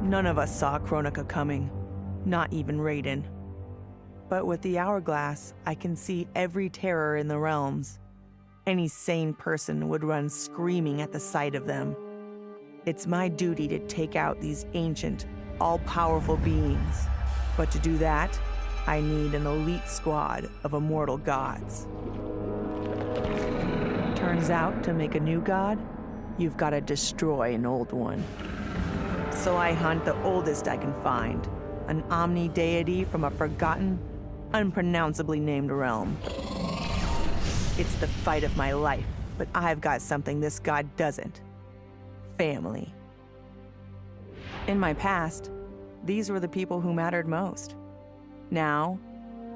None of us saw Kronika coming, not even Raiden. But with the hourglass, I can see every terror in the realms. Any sane person would run screaming at the sight of them. It's my duty to take out these ancient, all-powerful beings. But to do that, I need an elite squad of immortal gods. Turns out, to make a new god, you've got to destroy an old one. So I hunt the oldest I can find, an omni deity from a forgotten, unpronounceably named realm. It's the fight of my life, but I've got something this god doesn't. Family. In my past, these were the people who mattered most. Now,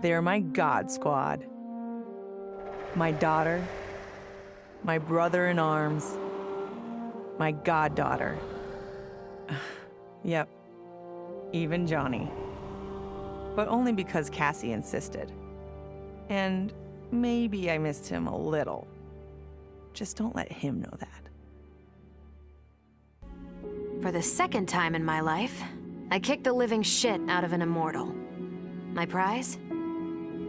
they're my god squad. My daughter, my brother in arms, my goddaughter. Yep, even Johnny. But only because Cassie insisted. And maybe I missed him a little. Just don't let him know that. For the second time in my life, I kicked the living shit out of an immortal. My prize?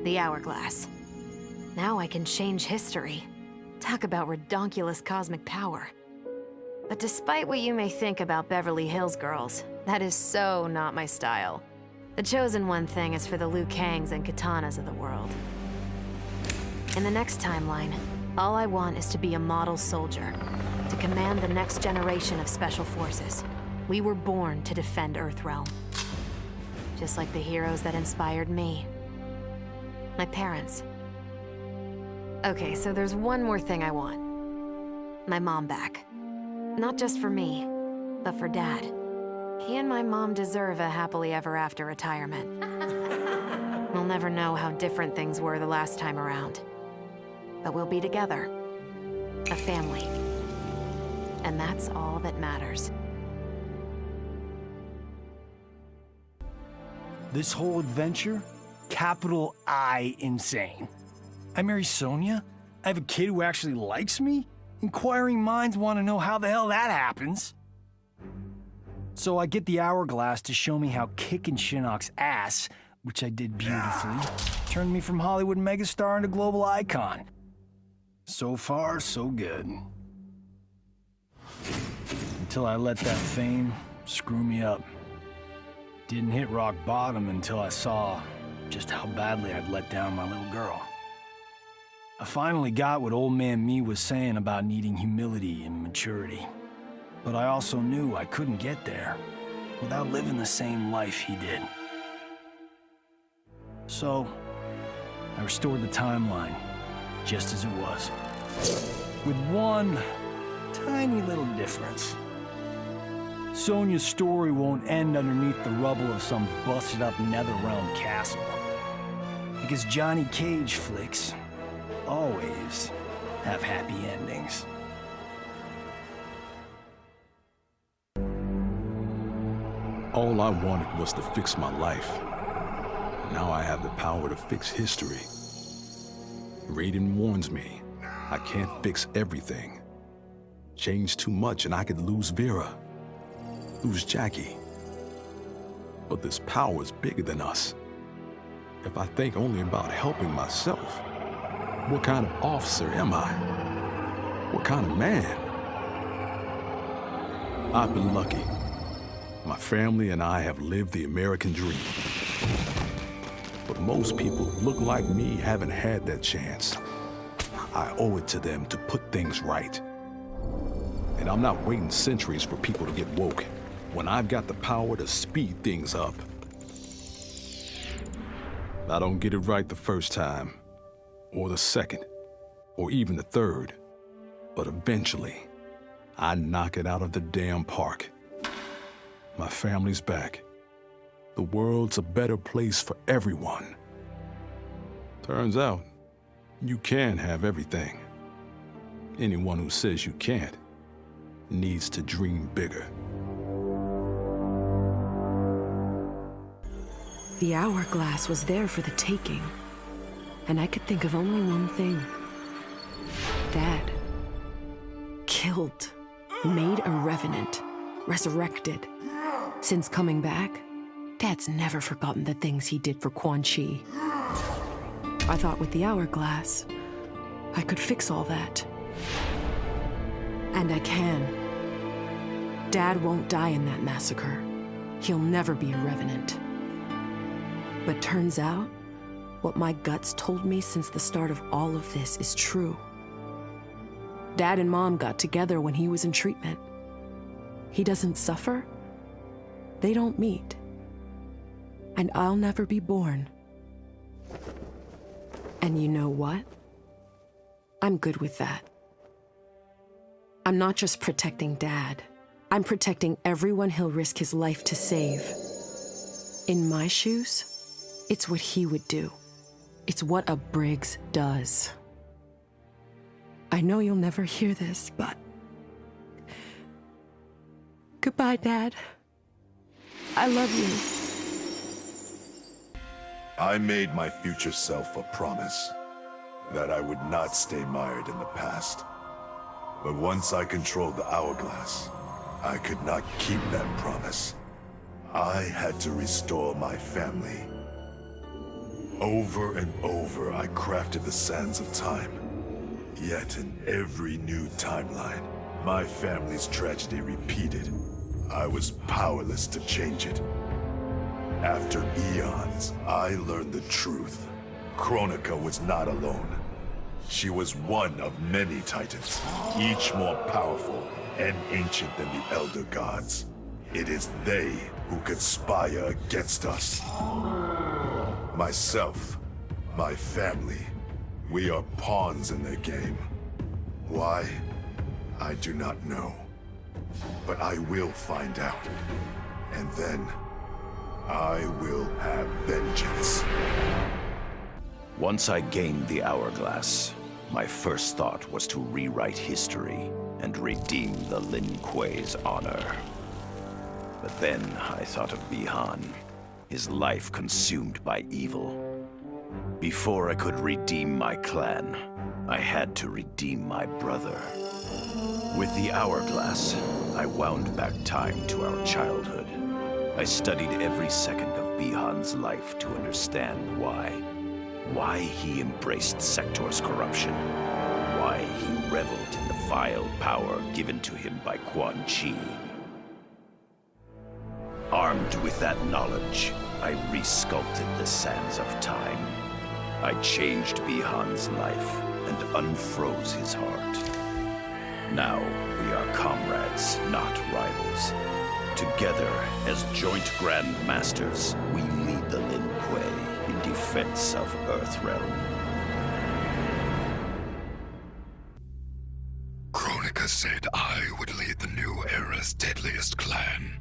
The hourglass. Now I can change history. Talk about redonkulous cosmic power. But despite what you may think about Beverly Hills girls, that is so not my style. The chosen one thing is for the Liu Kangs and Katanas of the world. In the next timeline, all I want is to be a model soldier, to command the next generation of special forces. We were born to defend Earthrealm. Just like the heroes that inspired me. My parents. Okay, so there's one more thing I want. My mom back. Not just for me, but for Dad. He and my mom deserve a happily ever after retirement. We'll never know how different things were the last time around. But we'll be together. A family. And that's all that matters. This whole adventure, capital I insane. I marry Sonia? I have a kid who actually likes me? Inquiring minds want to know how the hell that happens. So I get the hourglass to show me how kicking Shinnok's ass, which I did beautifully, turned me from Hollywood megastar into global icon. So far, so good. Until I let that fame screw me up. Didn't hit rock bottom until I saw just how badly I'd let down my little girl. I finally got what old man me was saying about needing humility and maturity. But I also knew I couldn't get there without living the same life he did. So, I restored the timeline, just as it was. With one tiny little difference. Sonia's story won't end underneath the rubble of some busted-up Netherrealm castle. Because Johnny Cage flicks always have happy endings. All I wanted was to fix my life. Now I have the power to fix history. Raiden warns me, I can't fix everything. Change too much and I could lose Vera, lose Jackie. But this power is bigger than us. If I think only about helping myself, what kind of officer am I? What kind of man? I've been lucky. My family and I have lived the American dream. But most people who look like me haven't had that chance. I owe it to them to put things right. And I'm not waiting centuries for people to get woke when I've got the power to speed things up. I don't get it right the first time, or the second, or even the third. But eventually, I knock it out of the damn park. My family's back. The world's a better place for everyone. Turns out, you can have everything. Anyone who says you can't needs to dream bigger. The hourglass was there for the taking, and I could think of only one thing. Dad. Killed. Made a revenant. Resurrected. Since coming back, Dad's never forgotten the things he did for Quan Chi. I thought with the hourglass, I could fix all that. And I can. Dad won't die in that massacre. He'll never be a revenant. But turns out, what my guts told me since the start of all of this is true. Dad and Mom got together when he was in treatment. He doesn't suffer. They don't meet. And I'll never be born. And you know what? I'm good with that. I'm not just protecting Dad. I'm protecting everyone he'll risk his life to save. In my shoes, it's what he would do. It's what a Briggs does. I know you'll never hear this, but... Goodbye, Dad. I love you. I made my future self a promise that I would not stay mired in the past. But once I controlled the hourglass, I could not keep that promise. I had to restore my family. Over and over, I crafted the sands of time. Yet in every new timeline, my family's tragedy repeated. I was powerless to change it. After eons, I learned the truth. Kronika was not alone. She was one of many titans, each more powerful and ancient than the Elder Gods. It is they who conspire against us. Myself, my family, we are pawns in their game. Why? I do not know. But I will find out. And then, I will have vengeance. Once I gained the hourglass, my first thought was to rewrite history and redeem the Lin Kuei's honor. But then I thought of Bihan, his life consumed by evil. Before I could redeem my clan, I had to redeem my brother. With the hourglass, I wound back time to our childhood. I studied every second of Bihan's life to understand why. Why he embraced Sector's corruption. Why he reveled in the vile power given to him by Quan Chi. Armed with that knowledge, I resculpted the sands of time. I changed Bihan's life and unfroze his heart. Now we are comrades, not rivals. Together, as joint Grand Masters, we lead the Lin Kuei in defense of Earthrealm. Kronika said I would lead the new era's deadliest clan.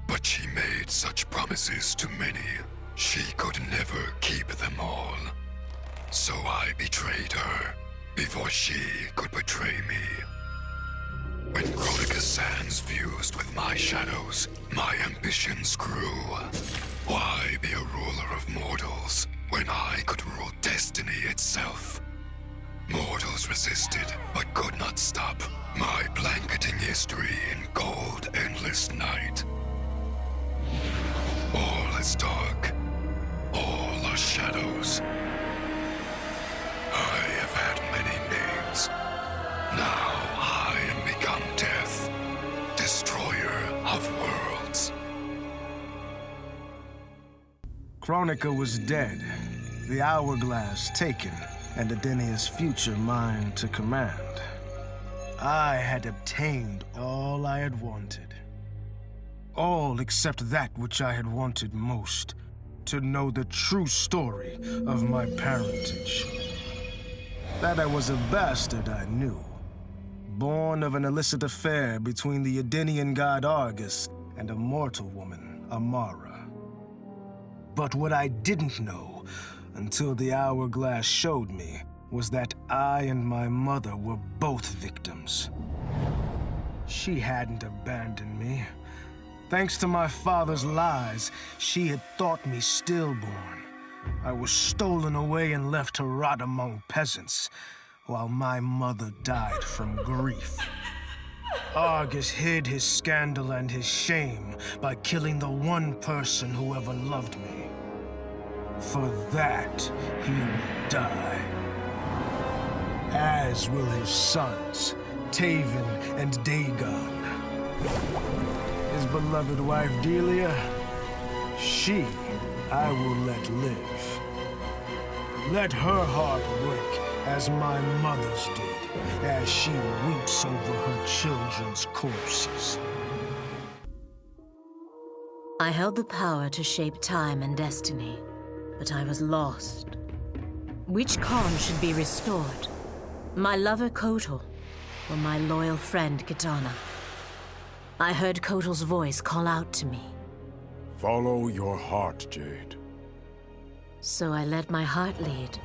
But she made such promises to many, she could never keep them all. So I betrayed her, before she could betray me. When Kronika's sands fused with my shadows, my ambitions grew. Why be a ruler of mortals, when I could rule destiny itself? Mortals resisted, but could not stop my blanketing history in cold, endless night. All is dark. All are shadows. I have had many names. Now I am become death, destroyer of worlds. Kronika was dead, the hourglass taken, and Adenia's future mine to command. I had obtained all I had wanted. All except that which I had wanted most, to know the true story of my parentage. That I was a bastard I knew, born of an illicit affair between the Edenian god Argus and a mortal woman, Amara. But what I didn't know, until the hourglass showed me, was that I and my mother were both victims. She hadn't abandoned me. Thanks to my father's lies, she had thought me stillborn. I was stolen away and left to rot among peasants, while my mother died from grief. Argus hid his scandal and his shame by killing the one person who ever loved me. For that, he will die. As will his sons, Taven and Dagon. His beloved wife Delia, she I will let live. Let her heart break as my mother's did, as she weeps over her children's corpses. I held the power to shape time and destiny, but I was lost. Which Khan should be restored? My lover Kotal, or my loyal friend Kitana? I heard Kotal's voice call out to me. Follow your heart, Jade. So I let my heart lead,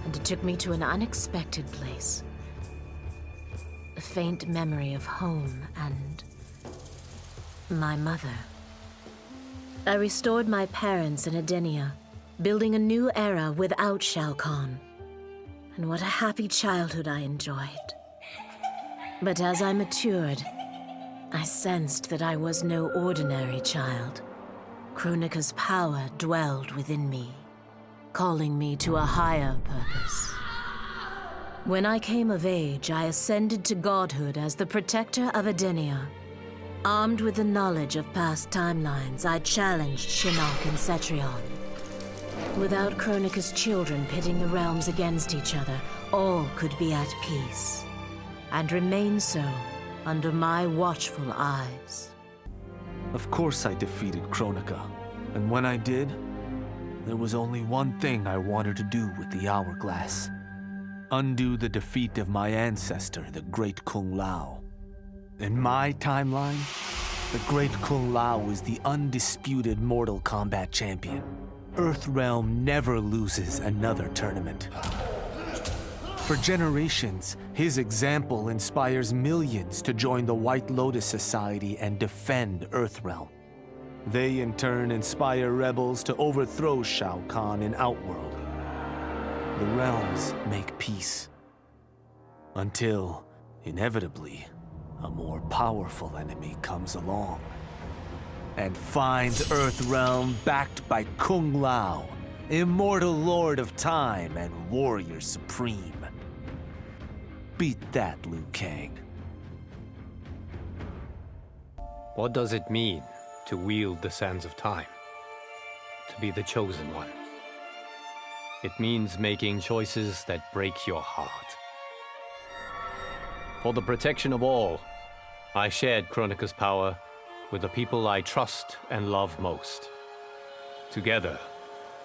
and it took me to an unexpected place. A faint memory of home and my mother. I restored my parents in Edenia, building a new era without Shao Kahn. And what a happy childhood I enjoyed. But as I matured, I sensed that I was no ordinary child. Kronika's power dwelled within me, calling me to a higher purpose. When I came of age, I ascended to godhood as the protector of Edenia. Armed with the knowledge of past timelines, I challenged Shinnok and Cetrion. Without Kronika's children pitting the realms against each other, all could be at peace, and remain so under my watchful eyes. Of course I defeated Kronika, and when I did, there was only one thing I wanted to do with the Hourglass. Undo the defeat of my ancestor, the Great Kung Lao. In my timeline, the Great Kung Lao is the undisputed Mortal Kombat champion. Earthrealm never loses another tournament. For generations, his example inspires millions to join the White Lotus Society and defend Earthrealm. They in turn inspire rebels to overthrow Shao Kahn in Outworld. The realms make peace. Until, inevitably, a more powerful enemy comes along and finds Earthrealm backed by Kung Lao, immortal lord of time and warrior supreme. Beat that, Liu Kang. What does it mean to wield the sands of time? To be the chosen one? It means making choices that break your heart. For the protection of all, I shared Kronika's power with the people I trust and love most. Together,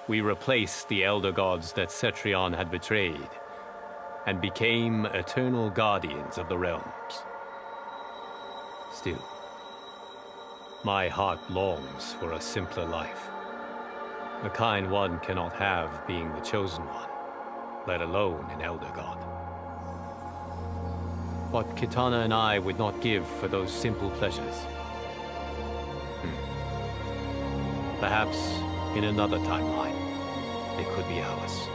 we replaced the elder gods that Cetrion had betrayed, and became eternal guardians of the realms. Still, my heart longs for a simpler life. The kind one cannot have being the chosen one, let alone an elder god. What Kitana and I would not give for those simple pleasures. Perhaps in another timeline, it could be ours.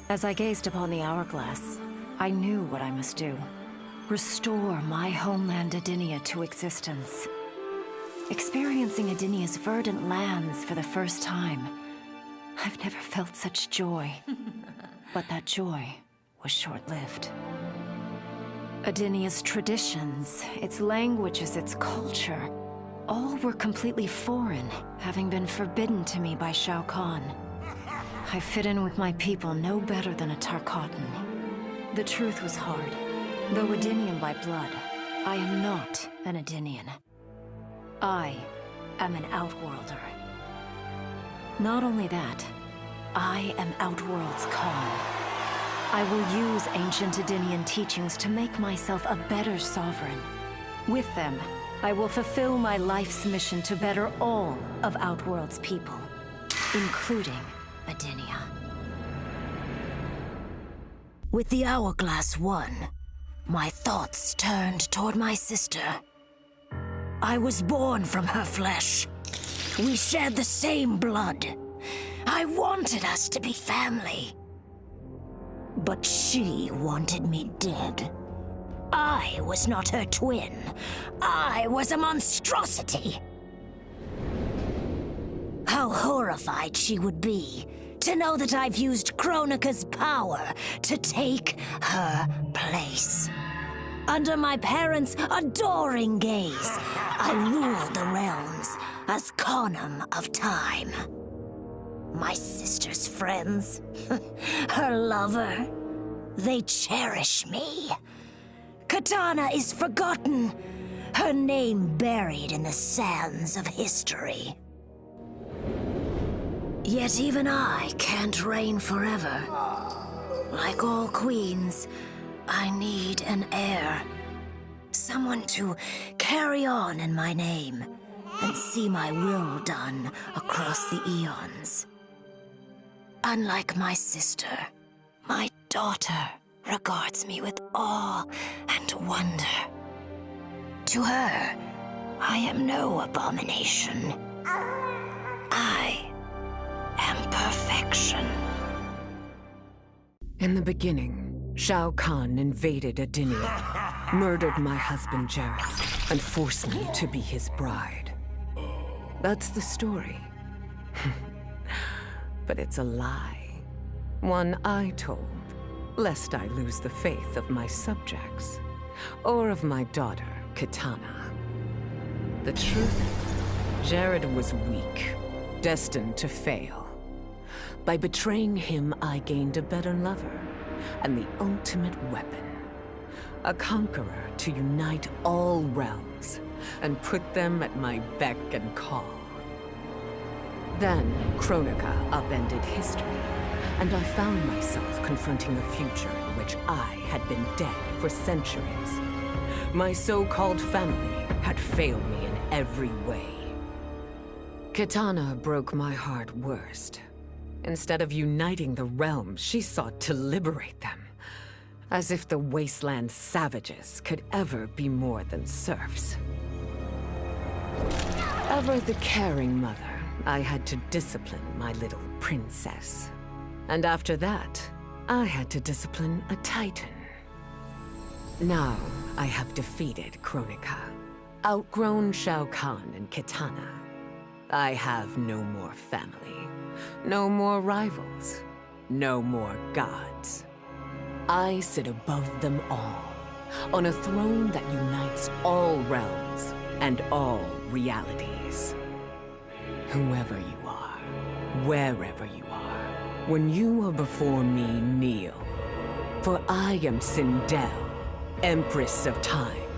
As I gazed upon the hourglass, I knew what I must do. Restore my homeland Edenia to existence. Experiencing Edenia's verdant lands for the first time, I've never felt such joy. But that joy was short-lived. Edenia's traditions, its languages, its culture, all were completely foreign, having been forbidden to me by Shao Kahn. I fit in with my people no better than a Tarkatan. The truth was hard. Though Edenian by blood, I am not an Edenian. I am an Outworlder. Not only that, I am Outworld's Khan. I will use ancient Edenian teachings to make myself a better sovereign. With them, I will fulfill my life's mission to better all of Outworld's people, including Edenia. With the hourglass won, my thoughts turned toward my sister. I was born from her flesh. We shared the same blood. I wanted us to be family. But she wanted me dead. I was not her twin. I was a monstrosity. How horrified she would be to know that I've used Kronika's power to take her place. Under my parents' adoring gaze, I rule the realms as Conum of Time. My sister's friends, her lover, they cherish me. Katana is forgotten, her name buried in the sands of history. Yet even I can't reign forever. Like all queens, I need an heir. Someone to carry on in my name and see my will done across the eons. Unlike my sister, my daughter regards me with awe and wonder. To her, I am no abomination. I am perfection. In the beginning, Shao Kahn invaded Adinia, murdered my husband Jareth, and forced me to be his bride. That's the story. But it's a lie. One I told, lest I lose the faith of my subjects, or of my daughter, Katana. The truth, Jared was weak, destined to fail. By betraying him, I gained a better lover, and the ultimate weapon. A conqueror to unite all realms, and put them at my beck and call. Then, Kronika upended history, and I found myself confronting a future in which I had been dead for centuries. My so-called family had failed me in every way. Katana broke my heart worst. Instead of uniting the realms, she sought to liberate them. As if the wasteland savages could ever be more than serfs. Ever the caring mother, I had to discipline my little princess. And after that, I had to discipline a titan. Now, I have defeated Kronika, outgrown Shao Kahn and Katana. I have no more family, no more rivals, no more gods. I sit above them all, on a throne that unites all realms and all realities. Whoever you are, wherever you are, when you are before me, kneel. For I am Sindel, Empress of Time,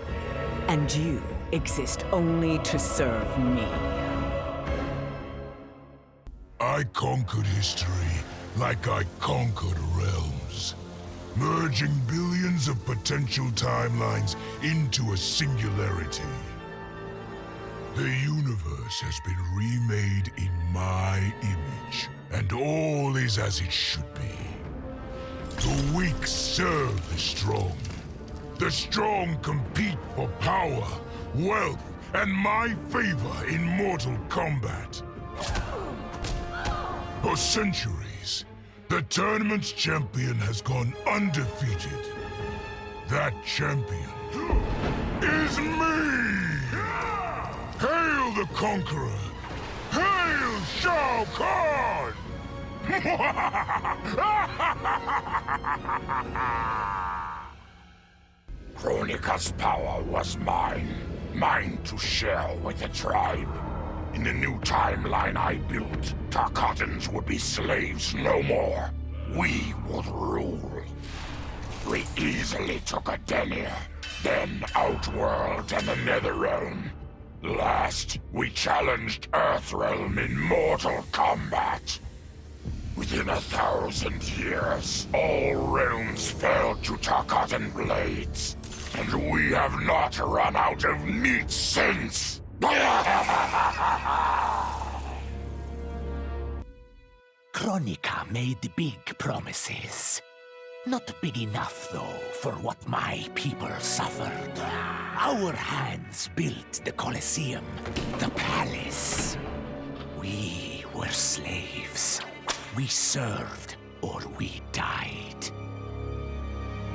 and you exist only to serve me. I conquered history like I conquered realms, merging billions of potential timelines into a singularity. The universe has been remade in my image, and all is as it should be. The weak serve the strong. The strong compete for power, wealth, and my favor in mortal combat. For centuries, the tournament's champion has gone undefeated. That champion is me! Hail the Conqueror! Hail Shao Kahn! Kronika's power was mine to share with the tribe. In the new timeline I built, Tarkatans would be slaves no more. We would rule. We easily took Adenia, then Outworld and the Netherrealm. Last, we challenged Earthrealm in mortal combat. Within 1,000 years, all realms fell to Tarkatan blades. And we have not run out of meat since! Kronika made big promises. Not big enough, though, for what my people suffered. Our hands built the Colosseum, the palace. We were slaves. We served or we died.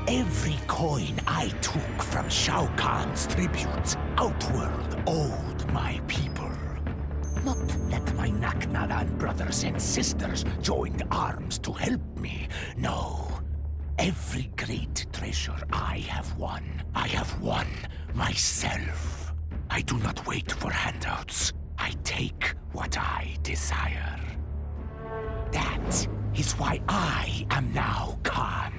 Every coin I took from Shao Kahn's tributes outworld owed my people. Not that my Naknaran brothers and sisters joined arms to help me, no. Every great treasure I have won myself. I do not wait for handouts. I take what I desire. That is why I am now Khan.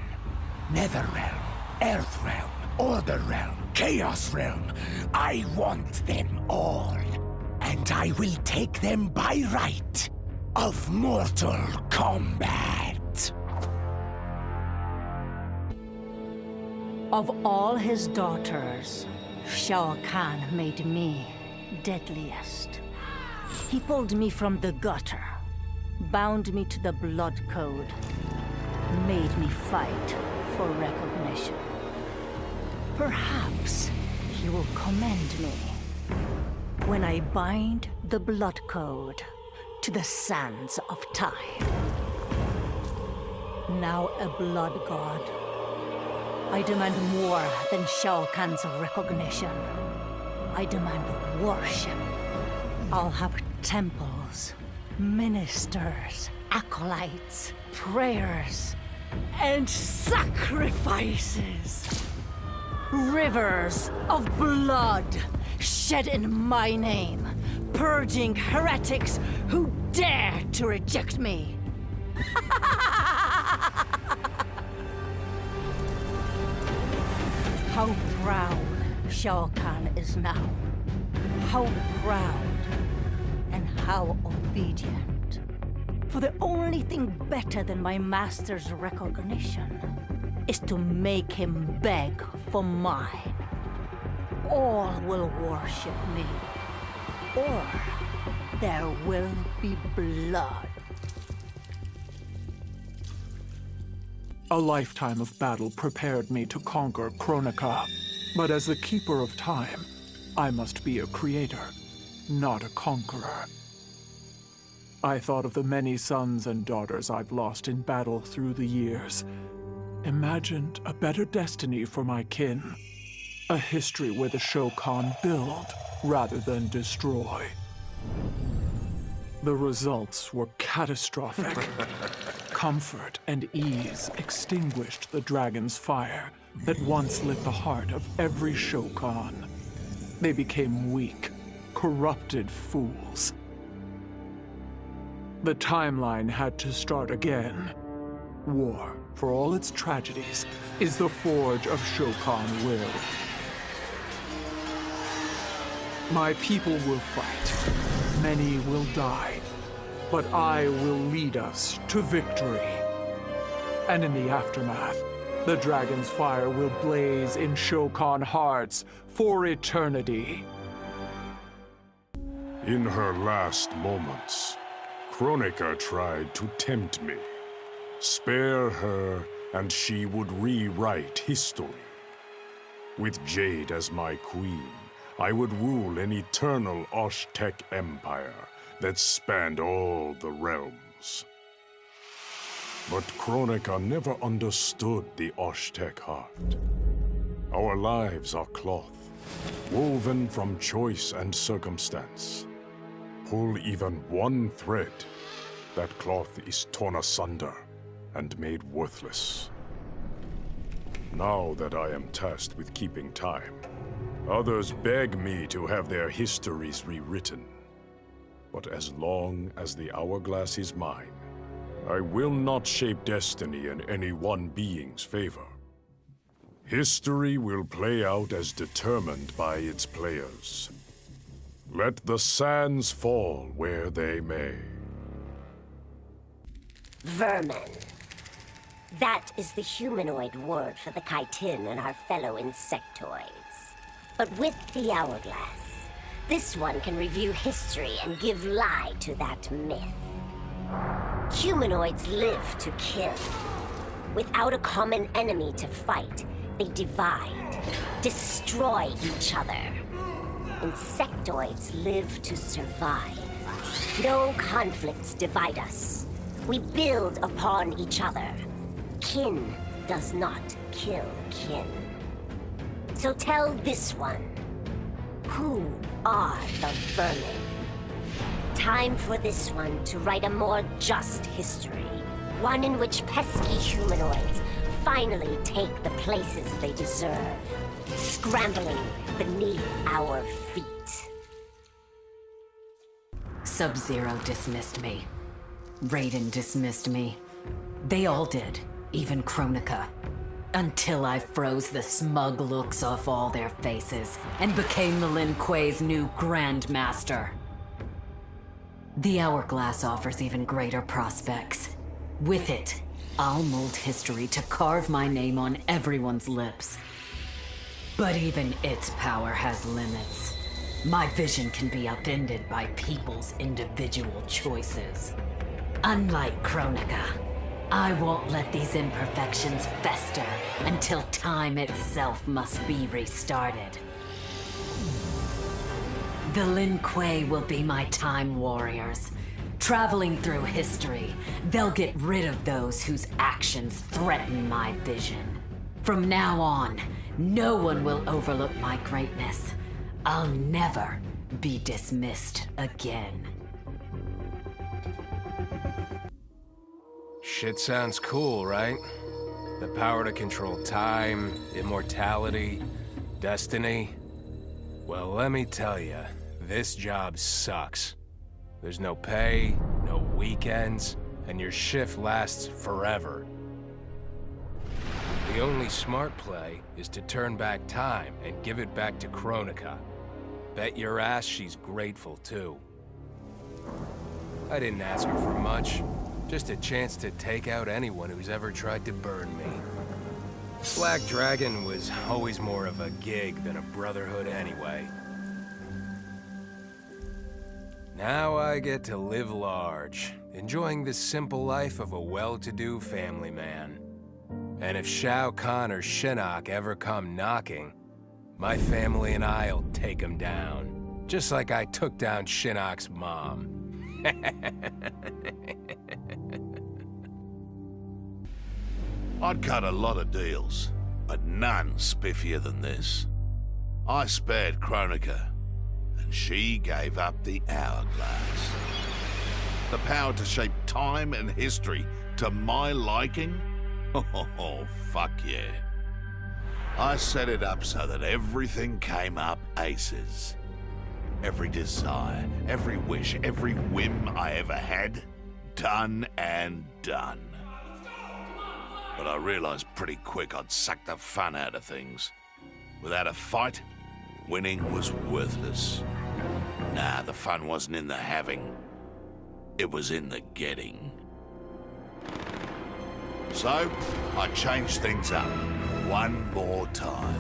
Netherrealm, Earthrealm, Order Realm, Chaos Realm. I want them all. And I will take them by right of Mortal Kombat. Of all his daughters, Shao Kahn made me deadliest. He pulled me from the gutter, bound me to the blood code, made me fight for recognition. Perhaps he will commend me when I bind the blood code to the sands of time. Now a blood god, I demand more than Shao Kahn's recognition. I demand worship. I'll have temples, ministers, acolytes, prayers, and sacrifices. Rivers of blood shed in my name, purging heretics who dare to reject me. How proud Shao Kahn is now. How proud and how obedient. For the only thing better than my master's recognition is to make him beg for mine. All will worship me, or there will be blood. A lifetime of battle prepared me to conquer Kronika. But as the Keeper of Time, I must be a creator, not a conqueror. I thought of the many sons and daughters I've lost in battle through the years. Imagined a better destiny for my kin. A history where the Shokan build rather than destroy. The results were catastrophic. Comfort and ease extinguished the dragon's fire that once lit the heart of every Shokan. They became weak, corrupted fools. The timeline had to start again. War, for all its tragedies, is the forge of Shokan will. My people will fight. Many will die. But I will lead us to victory. And in the aftermath, the dragon's fire will blaze in Shokan hearts for eternity. In her last moments, Kronika tried to tempt me. Spare her, and she would rewrite history. With Jade as my queen, I would rule an eternal Osh-Tech empire that spanned all the realms. But Kronika never understood the Osh-Tech heart. Our lives are cloth, woven from choice and circumstance. Pull even one thread, that cloth is torn asunder and made worthless. Now that I am tasked with keeping time, others beg me to have their histories rewritten. But as long as the hourglass is mine, I will not shape destiny in any one being's favor. History will play out as determined by its players. Let the sands fall where they may. Vermin. That is the humanoid word for the chitin and our fellow insectoids. But with the hourglass, this one can review history and give lie to that myth. Humanoids live to kill. Without a common enemy to fight, they divide, destroy each other. Insectoids live to survive. No conflicts divide us. We build upon each other. Kin does not kill kin. So tell this one, who are the vermin? Time for this one to write a more just history. One in which pesky humanoids finally take the places they deserve, scrambling beneath our feet. Sub-Zero dismissed me. Raiden dismissed me. They all did, even Kronika. Until I froze the smug looks off all their faces and became the Lin Kuei's new Grandmaster. The Hourglass offers even greater prospects. With it, I'll mold history to carve my name on everyone's lips. But even its power has limits. My vision can be upended by people's individual choices. Unlike Kronika, I won't let these imperfections fester until time itself must be restarted. The Lin Kuei will be my time warriors. Traveling through history, they'll get rid of those whose actions threaten my vision. From now on, no one will overlook my greatness. I'll never be dismissed again. Shit sounds cool, right? The power to control time, immortality, destiny. Well, let me tell you, this job sucks. There's no pay, no weekends, and your shift lasts forever. The only smart play is to turn back time and give it back to Kronika. Bet your ass she's grateful, too. I didn't ask her for much. Just a chance to take out anyone who's ever tried to burn me. Black Dragon was always more of a gig than a brotherhood anyway. Now I get to live large, enjoying the simple life of a well-to-do family man. And if Shao Kahn or Shinnok ever come knocking, my family and I'll take them down. Just like I took down Shinnok's mom. I'd cut a lot of deals, but none spiffier than this. I spared Kronika, and she gave up the Hourglass. The power to shape time and history to my liking? Oh, fuck yeah. I set it up so that everything came up aces. Every desire, every wish, every whim I ever had, done and done. But I realized pretty quick I'd suck the fun out of things. Without a fight, winning was worthless. Nah, the fun wasn't in the having. It was in the getting. So, I changed things up one more time.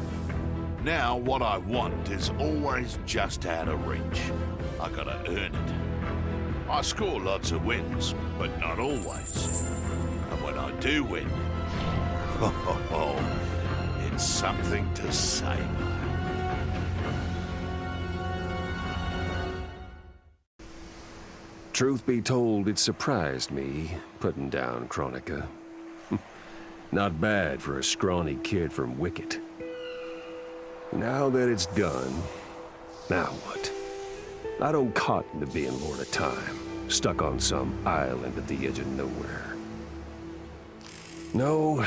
Now, what I want is always just out of reach. I gotta earn it. I score lots of wins, but not always. And when I do win, it's something to savor. Truth be told, it surprised me, putting down Kronika. Not bad for a scrawny kid from Wicket. Now that it's done, now what? I don't cotton to being Lord of Time, stuck on some island at the edge of nowhere. No,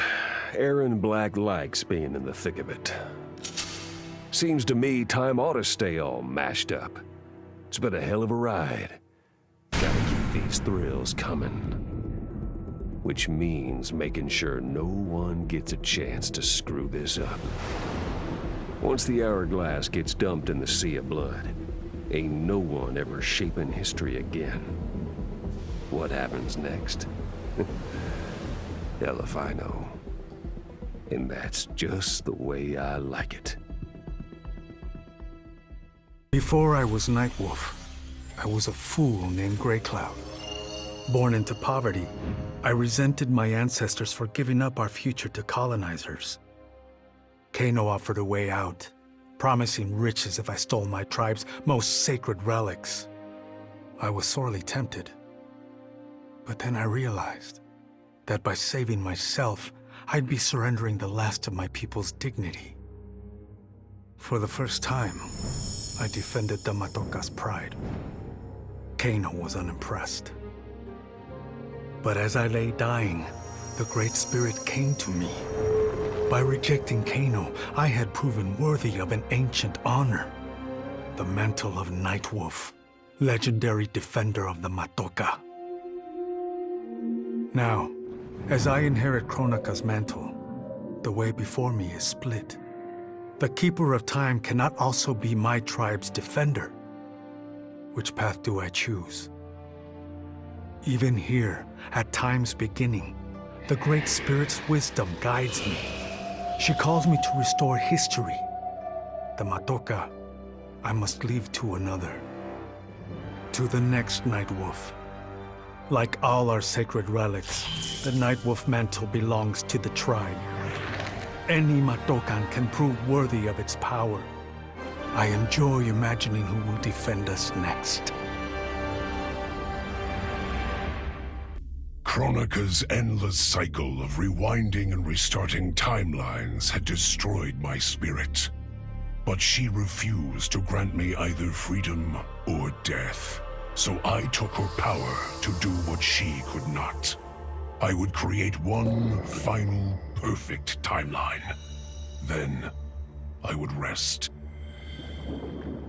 Aaron Black likes being in the thick of it. Seems to me time ought to stay all mashed up. It's been a hell of a ride. Gotta keep these thrills coming. Which means making sure no one gets a chance to screw this up. Once the Hourglass gets dumped in the sea of blood, ain't no one ever shaping history again. What happens next? Hell if I know. And that's just the way I like it. Before I was Nightwolf, I was a fool named Grey Cloud. Born into poverty, I resented my ancestors for giving up our future to colonizers. Kano offered a way out, promising riches if I stole my tribe's most sacred relics. I was sorely tempted. But then I realized that by saving myself, I'd be surrendering the last of my people's dignity. For the first time, I defended the Matoka's pride. Kano was unimpressed. But as I lay dying, the Great Spirit came to me. By rejecting Kano, I had proven worthy of an ancient honor. The mantle of Nightwolf, legendary defender of the Matoka. Now, as I inherit Kronika's mantle, the way before me is split. The Keeper of Time cannot also be my tribe's defender. Which path do I choose? Even here, at time's beginning, the Great Spirit's wisdom guides me. She calls me to restore history. The Matoka, I must leave to another. To the next Nightwolf. Like all our sacred relics, the Nightwolf mantle belongs to the tribe. Any Matokan can prove worthy of its power. I enjoy imagining who will defend us next. Kronika's endless cycle of rewinding and restarting timelines had destroyed my spirit. But she refused to grant me either freedom or death. So I took her power to do what she could not. I would create one final, perfect timeline. Then, I would rest.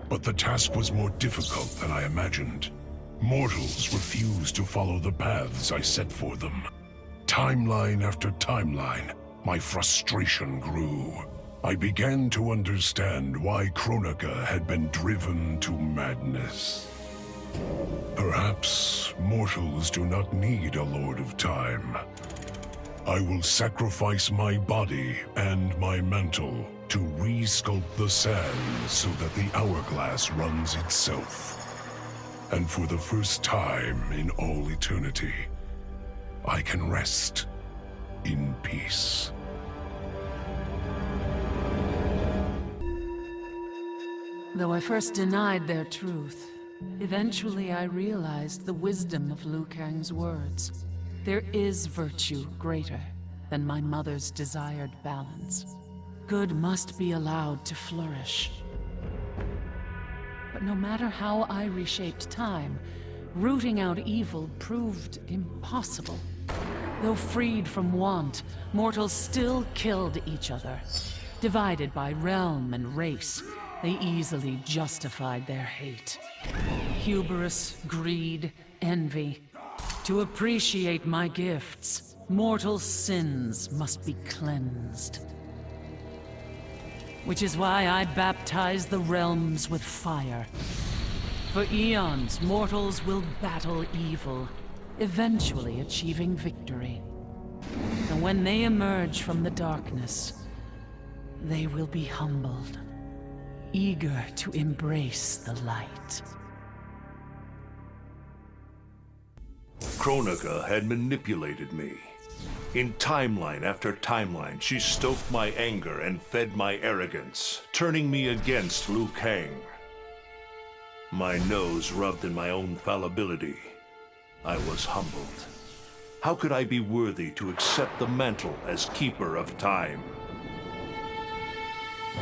But the task was more difficult than I imagined. Mortals refused to follow the paths I set for them. Timeline after timeline, my frustration grew. I began to understand why Kronika had been driven to madness. Perhaps mortals do not need a Lord of Time. I will sacrifice my body and my mantle to re-sculpt the sand so that the hourglass runs itself. And for the first time in all eternity, I can rest in peace. Though I first denied their truth, eventually I realized the wisdom of Liu Kang's words. There is virtue greater than my mother's desired balance. Good must be allowed to flourish. But no matter how I reshaped time, rooting out evil proved impossible. Though freed from want, mortals still killed each other. Divided by realm and race, they easily justified their hate. Hubris, greed, envy. To appreciate my gifts, mortal sins must be cleansed. Which is why I baptize the realms with fire. For eons, mortals will battle evil, eventually achieving victory. And when they emerge from the darkness, they will be humbled, eager to embrace the light. Kronika had manipulated me. In timeline after timeline, she stoked my anger and fed my arrogance, turning me against Liu Kang. My nose rubbed in my own fallibility. I was humbled. How could I be worthy to accept the mantle as Keeper of Time?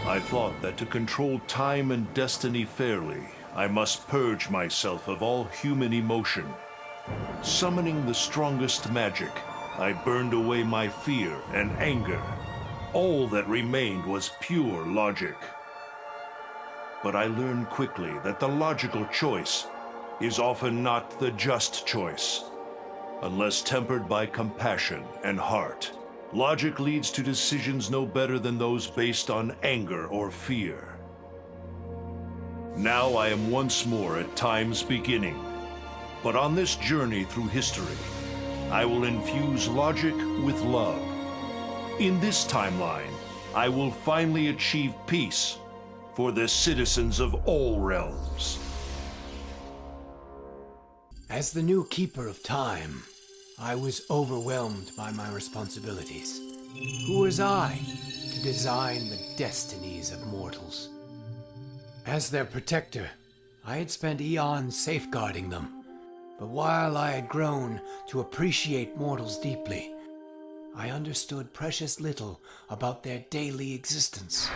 I thought that to control time and destiny fairly, I must purge myself of all human emotion. Summoning the strongest magic, I burned away my fear and anger. All that remained was pure logic. But I learned quickly that the logical choice is often not the just choice. Unless tempered by compassion and heart, logic leads to decisions no better than those based on anger or fear. Now I am once more at time's beginning. But on this journey through history, I will infuse logic with love. In this timeline, I will finally achieve peace for the citizens of all realms. As the new Keeper of Time, I was overwhelmed by my responsibilities. Who was I to design the destinies of mortals? As their protector, I had spent eons safeguarding them. But while I had grown to appreciate mortals deeply, I understood precious little about their daily existence.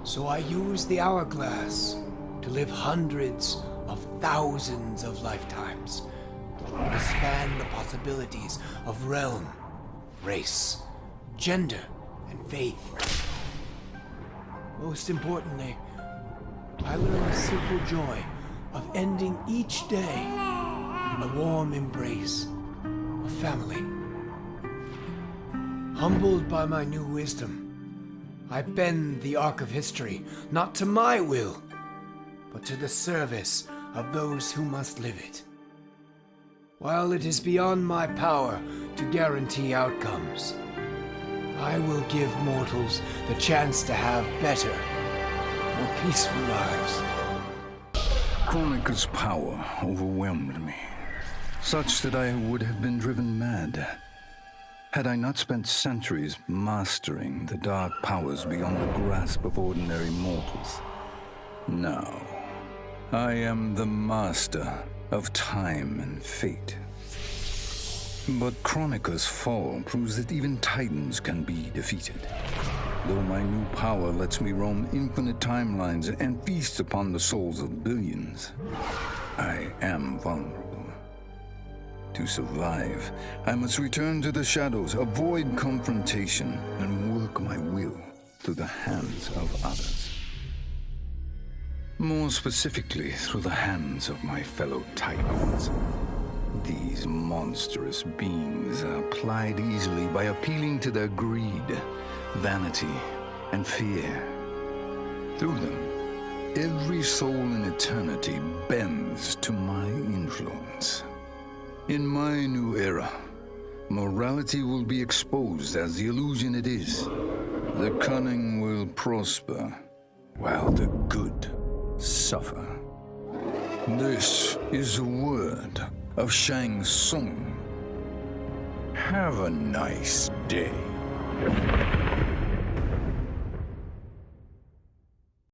So I used the hourglass to live hundreds of thousands of lifetimes, to span the possibilities of realm, race, gender, and faith. Most importantly, I learned the simple joy of ending each day in the warm embrace of family. Humbled by my new wisdom, I bend the arc of history, not to my will, but to the service of those who must live it. While it is beyond my power to guarantee outcomes, I will give mortals the chance to have better, more peaceful lives. Kronika's power overwhelmed me, such that I would have been driven mad had I not spent centuries mastering the dark powers beyond the grasp of ordinary mortals. Now, I am the master of time and fate. But Kronika's fall proves that even titans can be defeated. Though my new power lets me roam infinite timelines and feast upon the souls of billions, I am vulnerable. To survive, I must return to the shadows, avoid confrontation, and work my will through the hands of others. More specifically, through the hands of my fellow Titans. These monstrous beings are plied easily by appealing to their greed, vanity, and fear. Through them, every soul in eternity bends to my influence. In my new era, morality will be exposed as the illusion it is. The cunning will prosper, while the good suffer. This is the word of Shang Tsung. Have a nice day.